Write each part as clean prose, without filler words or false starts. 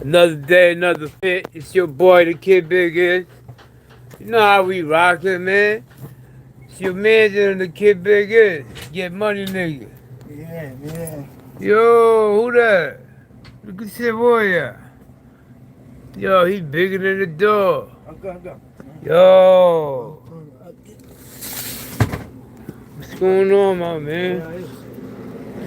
Another day, another fit. It's your boy, the Kid Big is. You know how we rockin', man. It's your man and the Kid Big is. Get money, nigga. Yeah, yeah. Yo, who that? Look at that boy, yeah. Yo, he bigger than the door. Go. Yo, what's going on, my man?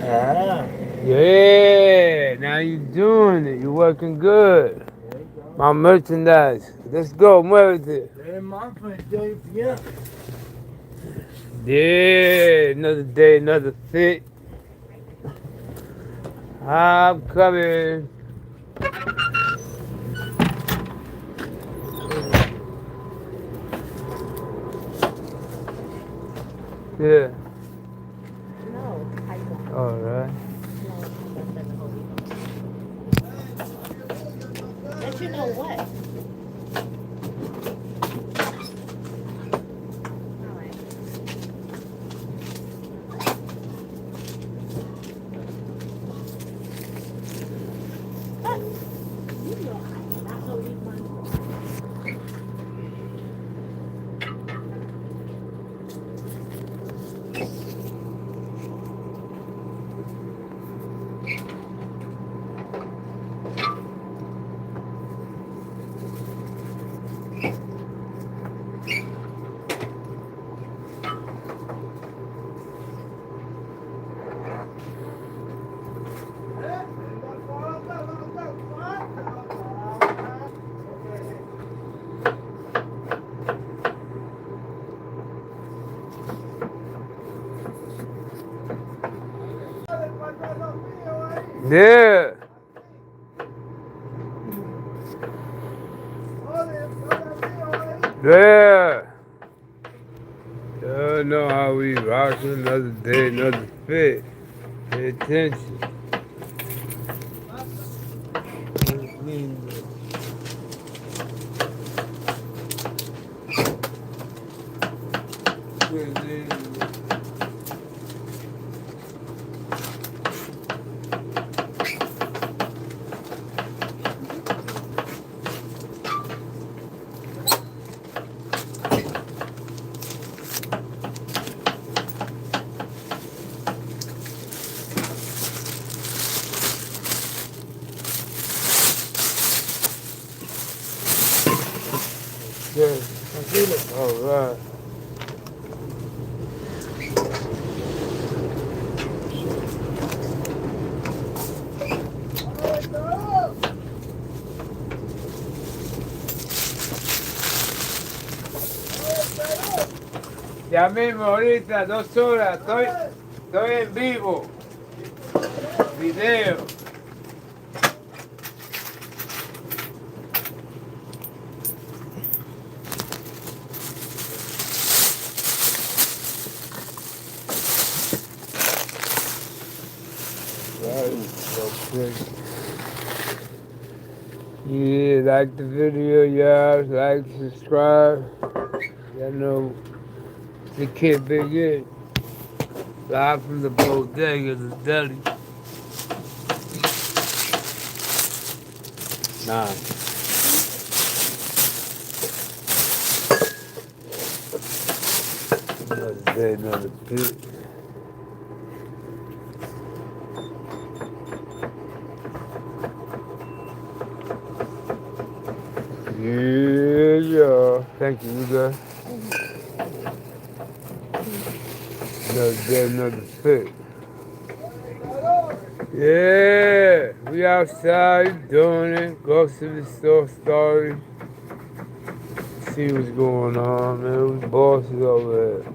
Ah, Yeah, now you doing it. You working good. there you go. My merchandise. Let's go, muévete. Very mindful, enjoy your Yeah, another day, another fit. I'm coming. Yeah. No, I don't. All right. No, that's the Holy Ghost. But you know what? All right. But you know I cannot believe my Yeah. Yeah. You know how we rockin'. Another day, another fit. Pay attention. Yeah. All right. Ya mismo, ahorita, 2 horas, estoy en vivo. Video. Yeah, like the video, y'all. Like, subscribe. Y'all know the Kid Big is. Live from the bodega, the Deli. Nah. Another day, another pit. Yeah. Thank you, you guys. Another day, another pit. Yeah, we outside doing it. Go to the store story. See what's going on, man. We bosses over there.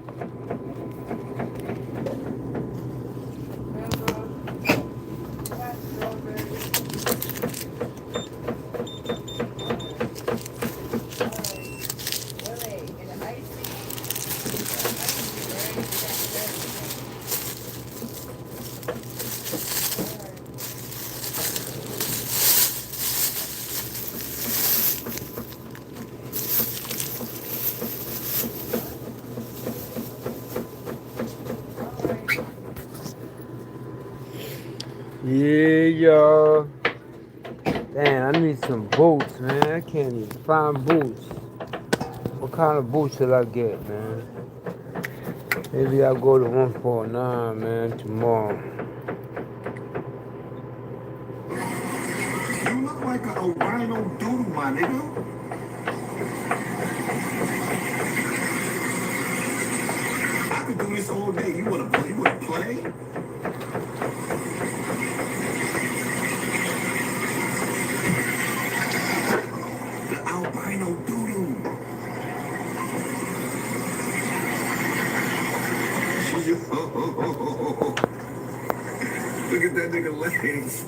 Yeah, y'all. Damn, I need some boots, man. I can't even find boots. What kind of boots should I get, man? Maybe I'll go to 149, man, tomorrow. You look like a albino doodle, my nigga. I could do this all day. You wanna play? You wanna play? The albino doodle. Look at that nigga legs.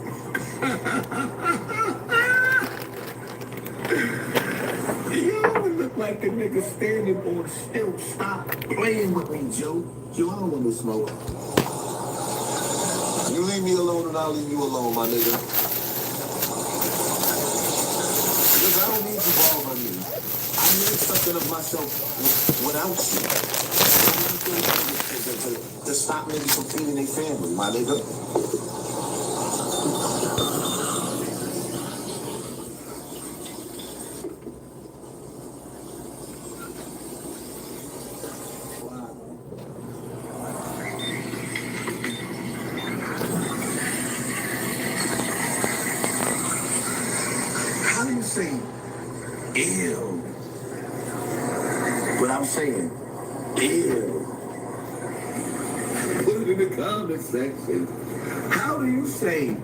You look like the nigga standing on still. Stop playing with me, Joe. Joe, I don't want to smoke. You leave me alone and I'll leave you alone, my nigga. Because I don't need you all on me. I need something of myself without you. I need to stop me from feeding their family, my nigga. How do you say ew without saying ew? Put it in the comment section. How do you say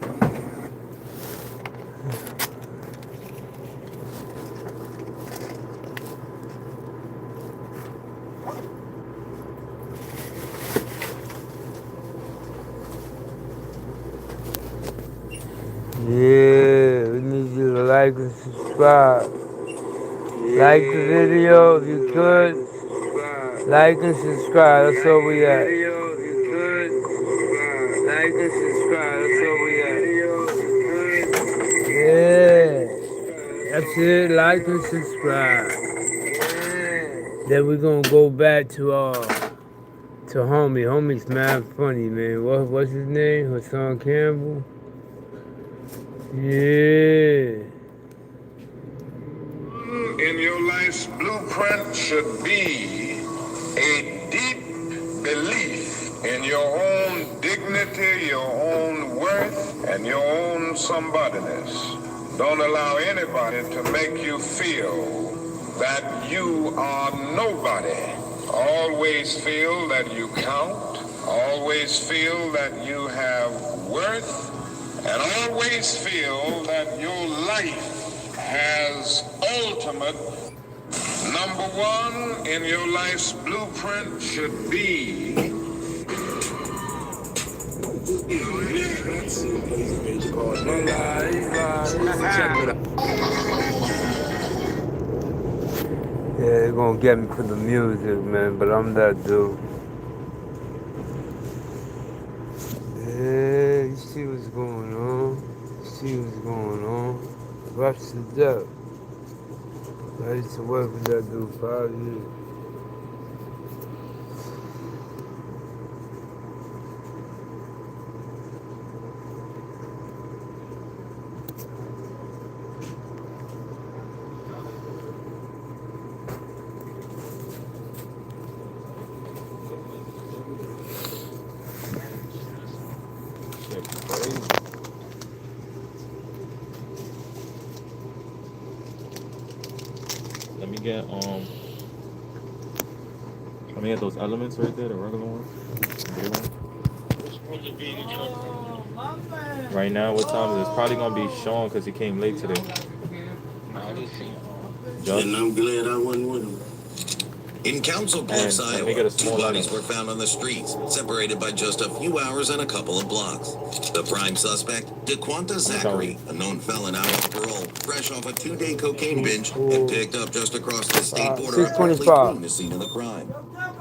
Yeah, we need you to like and subscribe. Like the video if you could. Like and subscribe. That's all we at. Like and subscribe. That's all we at. Yeah. That's it. Like and subscribe. Then we're gonna go back to homie. Homie's mad funny, man. What's his name? Hassan Campbell. Yeah. In your life's blueprint should be a deep belief in your own dignity, your own worth, and your own somebodyness. Don't allow anybody to make you feel that you are nobody. Always feel that you count. Always feel that you have worth. And always feel that your life has ultimate. Number one in your life's blueprint should be Yeah, they're gonna get me for the music, man, but I'm that dude. Yeah, you see what's going on. You see what's going on. Rush to death. I used to work with that dude 5 years. Let me get those elements right there, the regular ones. Right now, what time is it? It's probably gonna be Sean because he came late today. And I'm glad I wasn't with him. In Council Bluffs, And let me Iowa, get a 2 small bodies element. were found on the streets, separated by just a few hours and a couple of blocks. The prime suspect, DeQuanta Zachary, a known felon out on parole, fresh off a 2-day cocaine binge, and picked up just across the state border, apparently 625. fleeing the scene of the crime.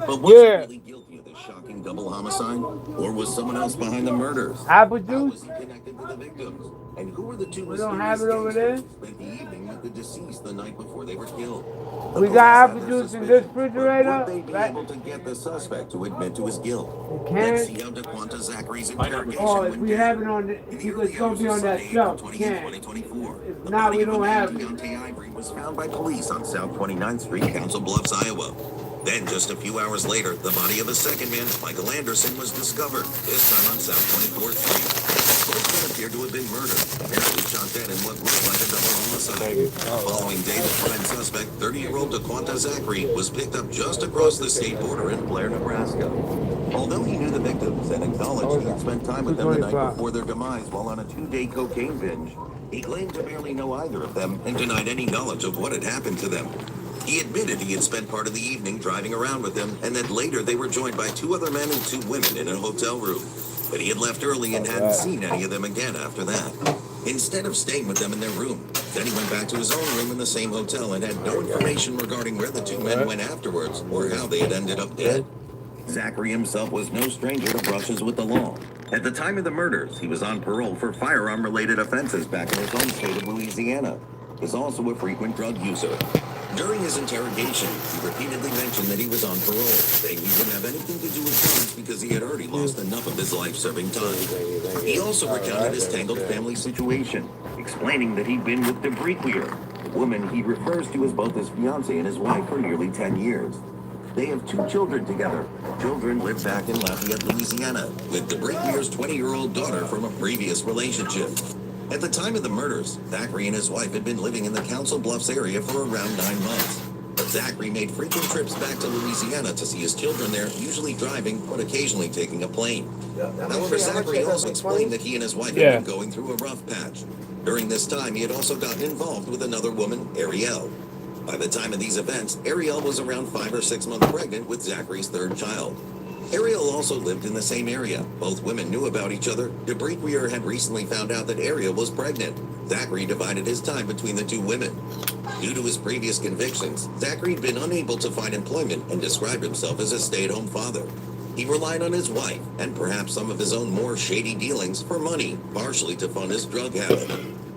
But was he really guilty of this shocking double homicide? Or was someone else behind the murders? Apple How juice? was he connected to the victims? And who were the two We don't have it over there? who spent the evening with the deceased the night before they were killed? The We police got had apple their juice in this suspicions, but refrigerator. would they be Right? able to get the suspect to admit to his guilt? You Let's can. see how DeQuanta Zachary's interrogation Oh, if went we down. have it on the, In the because early it's gonna hours be of on that Sunday, shelf. April You 20th, can. 2024, If the not, body we of a don't man have named it. Deontay Ivory was found by police on South 29th Street, Council Bluffs, Iowa. Then, just a few hours later, the body of a second man, Michael Anderson, was discovered, this time on South 24th Street. Both men appeared to have been murdered, apparently shot dead in what looked like a double homicide. The following day, the prime suspect, 30-year-old DeQuanta Zachary, was picked up just across the state border in Blair, Nebraska. Although he knew the victims and acknowledged he had spent time with them the night before their demise while on a 2-day cocaine binge, he claimed to barely know either of them and denied any knowledge of what had happened to them. He admitted he had spent part of the evening driving around with them, and that later they were joined by 2 other men and 2 women in a hotel room. But he had left early and hadn't seen any of them again after that. Instead of staying with them in their room, then he went back to his own room in the same hotel and had no information regarding where the 2 men went afterwards or how they had ended up dead. Zachary himself was no stranger to brushes with the law. At the time of the murders, he was on parole for firearm-related offenses back in his home state of Louisiana. He was also a frequent drug user. During his interrogation, he repeatedly mentioned that he was on parole, saying he wouldn't have anything to do with guns because he had already lost enough of his life-serving time. He also recounted his tangled family situation, explaining that he'd been with Debris, the woman he refers to as both his fiancée and his wife for nearly 10 years. They have 2 children together. Children live back in Lafayette, Louisiana, with DeBricklier's 20-year-old daughter from a previous relationship. At the time of the murders, Zachary and his wife had been living in the Council Bluffs area for around 9 months. But Zachary made frequent trips back to Louisiana to see his children there, usually driving, but occasionally taking a plane. However, Zachary also explained that he and his wife had been going through a rough patch. During this time, he had also gotten involved with another woman, Ariel. By the time of these events, Ariel was around 5 or 6 months pregnant with Zachary's 3rd child. Ariel also lived in the same area. Both women knew about each other. DeBrickier had recently found out that Ariel was pregnant. Zachary divided his time between the 2 women. Due to his previous convictions, Zachary had been unable to find employment and described himself as a stay-at-home father. He relied on his wife, and perhaps some of his own more shady dealings, for money, partially to fund his drug habit.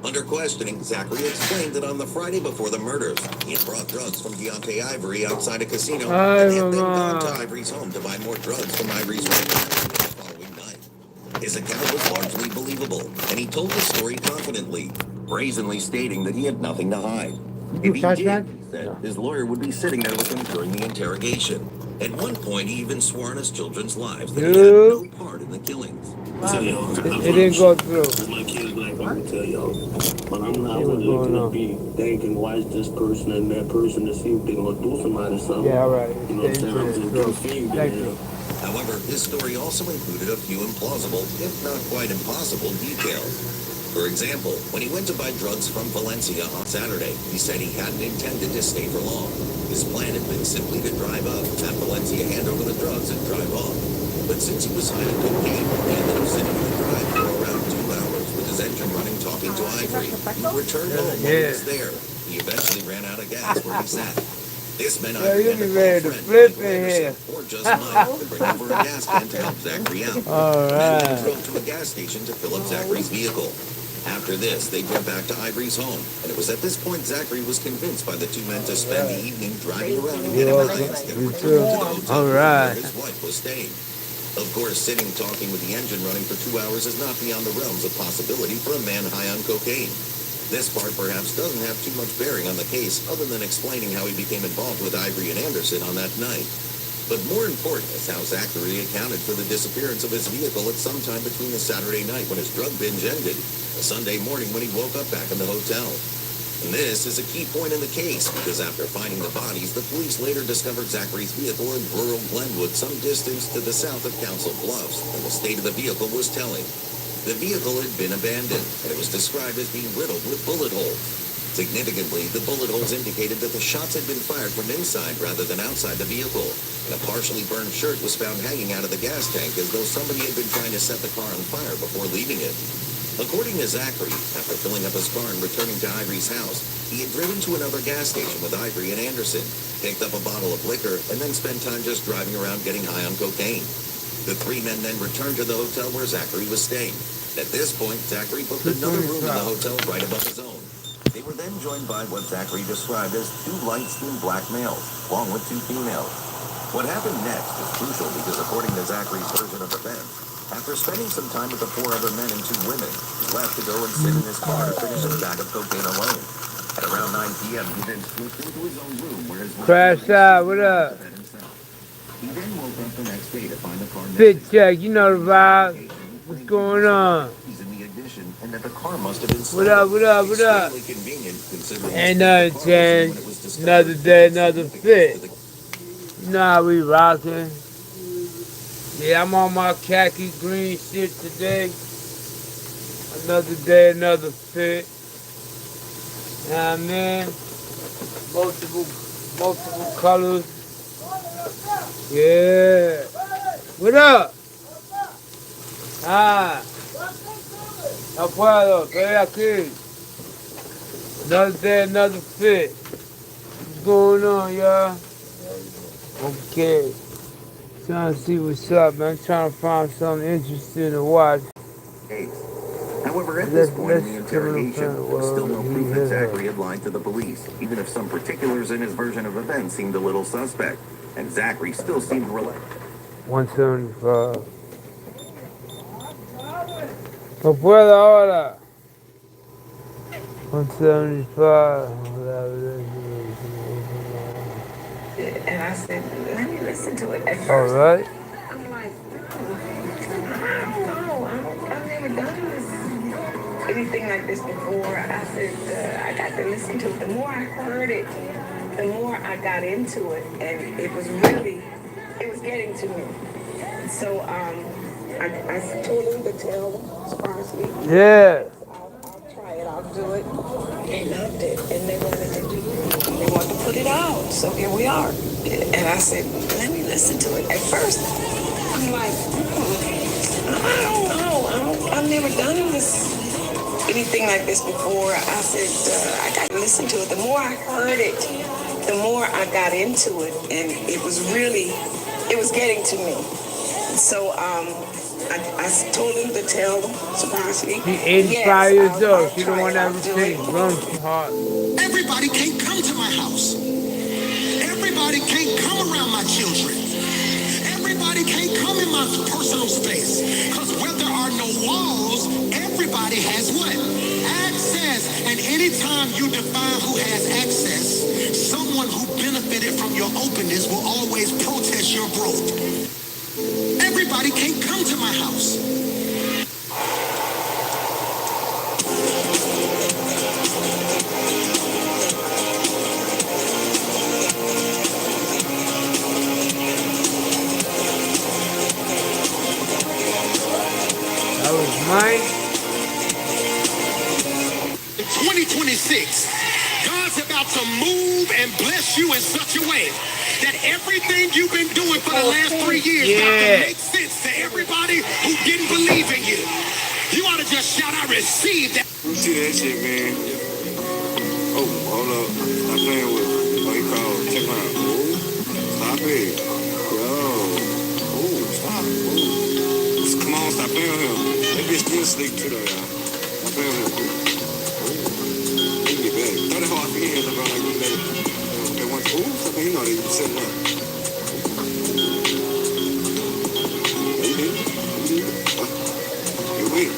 Under questioning, Zachary explained that on the Friday before the murders, he had brought drugs from Deontay Ivory outside a casino and had then gone to Ivory's home to buy more drugs from Ivory's wife the following night. His account was largely believable, and he told the story confidently, brazenly stating that he had nothing to hide. If he did, he said, his lawyer would be sitting there with him during the interrogation. At one point, he even swore on his children's lives that he had no part in the killings. It didn't go through. My kids like I can tell y'all, but I'm not really looking to be thinking why is this person and that person to see if they're gonna do somebody something. Yeah, all right. You know what I'm saying? I'm just confused. Thank you. However, his story also included a few implausible, if not quite impossible, details. For example, when he went to buy drugs from Valencia on Saturday, he said he hadn't intended to stay for long. His plan had been simply to drive up, have Valencia hand over the drugs and drive off. But since he was high on cocaine, he ended up sitting in the drive for around 2 hours with his engine running, talking to Ivory, who returned home while he was there. He eventually ran out of gas where he sat. This meant Ivory had to call a friend, Michael Anderson, or just Mike, to bring over a gas can to help Zachary out. Then they drove to a gas station to fill up Zachary's vehicle. After this, they drove back to Ivory's home, and it was at this point Zachary was convinced by the 2 men to spend the evening driving around and getting high instead of returning to the hotel where his wife was staying. Of course, sitting talking with the engine running for 2 hours is not beyond the realms of possibility for a man high on cocaine. This part perhaps doesn't have too much bearing on the case other than explaining how he became involved with Ivory and Anderson on that night. But more important is how Zachary accounted for the disappearance of his vehicle at some time between the Saturday night when his drug binge ended, the Sunday morning when he woke up back in the hotel. And this is a key point in the case because after finding the bodies, the police later discovered Zachary's vehicle in rural Glenwood some distance to the south of Council Bluffs, and the state of the vehicle was telling. The vehicle had been abandoned, and it was described as being riddled with bullet holes. Significantly, the bullet holes indicated that the shots had been fired from inside rather than outside the vehicle, and a partially burned shirt was found hanging out of the gas tank as though somebody had been trying to set the car on fire before leaving it. According to Zachary, after filling up his car and returning to Ivory's house, he had driven to another gas station with Ivory and Anderson, picked up a bottle of liquor, and then spent time just driving around getting high on cocaine. The 3 men then returned to the hotel where Zachary was staying. At this point, Zachary booked another room in the hotel right above his own. They were then joined by what Zachary described as 2 light-skinned black males, along with 2 females. What happened next is crucial because according to Zachary's version of events, after spending some time with the 4 other men and 2 women, he left to go and sit in his car to finish a bag of cocaine alone. At around 9 p.m., he then slipped into his own room where his wife Crash out, what up? He then woke up the next day to find the car Fit check, you know the vibe. What's going on? He's in the ignition and that the car must have been What up, what up, what up? extremely convenient considering Ain't nothing changed. Another day, another fit. You know how we rockin'. Yeah, I'm on my khaki green shit today. Another day, another fit. You know what I mean? Multiple colors. Yeah. What up? Ah. No puedo, estoy aquí. Another day, another fit. What's going on, y'all? Okay. Trying to see what's up, man. Trying to find something interesting to watch. However, at this point in the interrogation, there was still no proof that Zachary had lied to the police, even if some particulars in his version of events seemed a little suspect. And Zachary still seemed relaxed. 175. No puedo ahora. 175. And I said, let me listen to it at first. All right. I'm like, I don't know. I've never done anything like this before. I said, I got to listen to it. The more I heard it, the more I got into it. And it was getting to me. So I told him to tell sparsely. Yeah. I'll try it. I'll do it. They loved it. And they wanted to do it. They wanted to put it out. So here we are. And I said, let me listen to it. At first, I'm like, I don't know. I've never done anything like this before. I said, I got to listen to it. The more I heard it, the more I got into it. And it was getting to me. So I told him to tell Sebastian. She's 85 years old. She don't want everything run too hard. Everybody can't come to my house. Everybody can't come around my children. Everybody can't come in my personal space. Because where there are no walls, everybody has what? Access. And anytime you define who has access, someone who benefited from your openness will always protest your growth. Everybody can't come to my house. That was mine. In 2026, God's about to move and bless you in such a way that everything you've been doing for the last 3 years got to make sense to everybody who didn't believe in you. You ought to just shout, I received that. You see that shit, man? Oh, hold up. Stop playing with it. What he called? Check him out. Ooh, stop it. Yo. Ooh, stop. Ooh. Come on, stop playing with him. That bitch still slick too, though, y'all. Stop playing with him. Ooh. He get back. Throw that hard for your hands up like you let it. That one. Ooh, stop it. You know they set up. You did. You wait.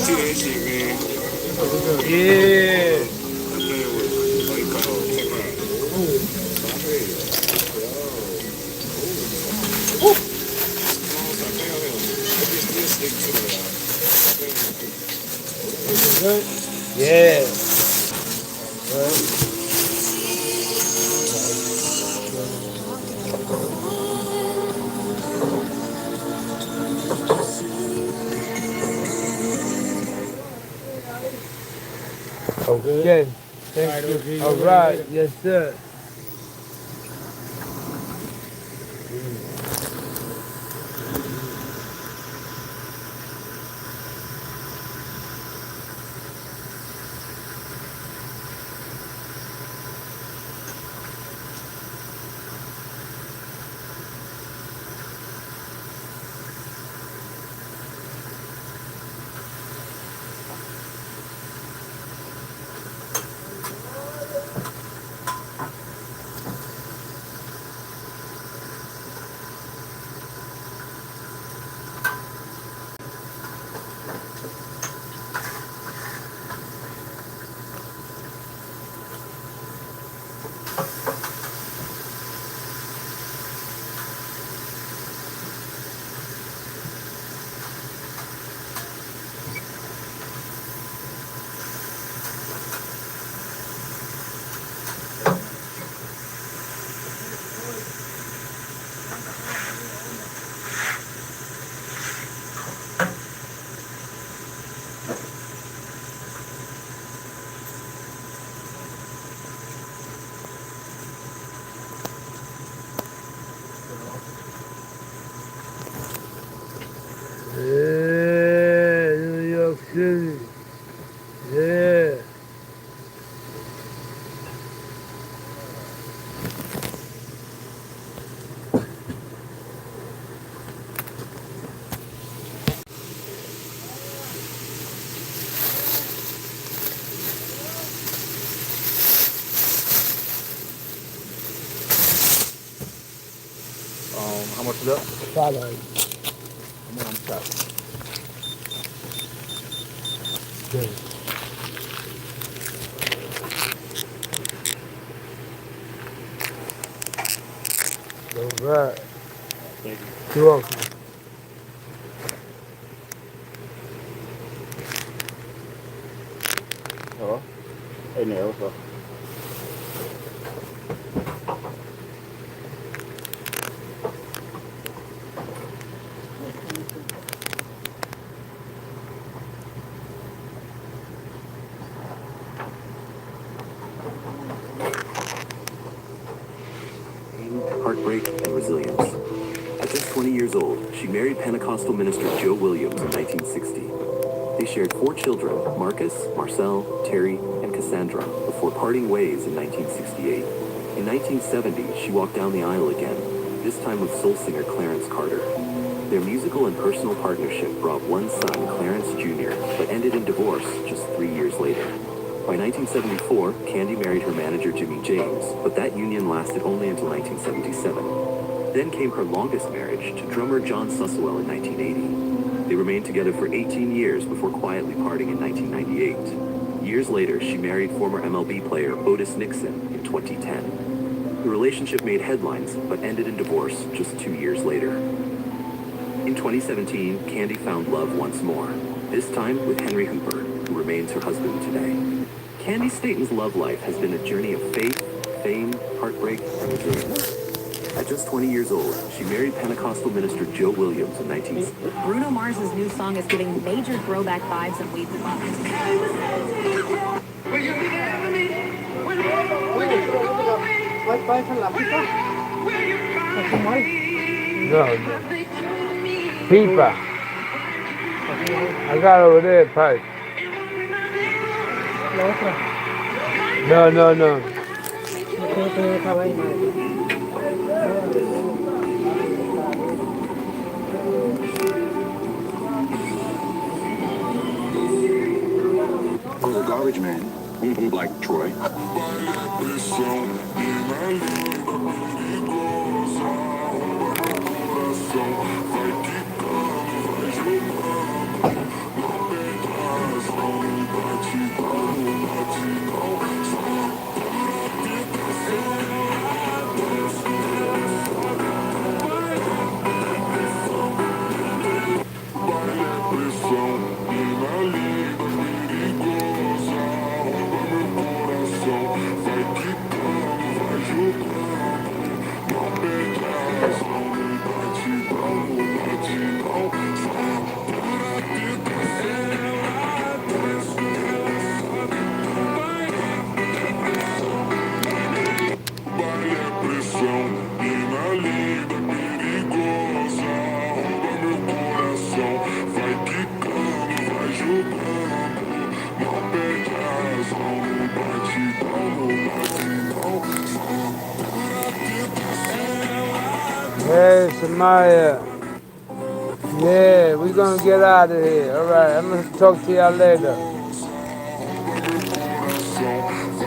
See that shit, man? Yeah. I'm playing with it. What he called? Check him out. Ooh. Stop it. Ooh. Come on, stop playing with him. That bitch still slick too, y'all. Stop playing with him. Yeah. Right. Okay. Thank you. All right. Yes, sir. Yeah, New York City. Yeah. How much is that? $5. I'm top. Okay. All right. Thank you. You're welcome. Hello? Hey, Neil, what's up? Heartbreak, and resilience. At just 20 years old, she married Pentecostal minister Joe Williams in 1960. They shared 4 children, Marcus, Marcel, Terry, and Cassandra, before parting ways in 1968. In 1970, she walked down the aisle again, this time with soul singer Clarence Carter. Their musical and personal partnership brought one son, Clarence Jr., but ended in divorce just 3 years later. By 1974, Candy married her manager Jimmy James, but that union lasted only until 1977. Then came her longest marriage to drummer John Susswell in 1980. They remained together for 18 years before quietly parting in 1998. Years later, she married former MLB player Otis Nixon in 2010. The relationship made headlines, but ended in divorce just 2 years later. In 2017, Candy found love once more, this time with Henry Hooper, who remains her husband today. Candy Staton's love life has been a journey of faith, fame, heartbreak, and resilience. At just 20 years old, she married Pentecostal minister Joe Williams in 1960. Bruno Mars's new song is giving major throwback vibes and We Belong. No. Pipa. I got over there, pipe. No. I was a garbage man, like Troy. Hey, Samaya. Yeah, we're gonna get out of here. All right, I'm gonna talk to y'all later.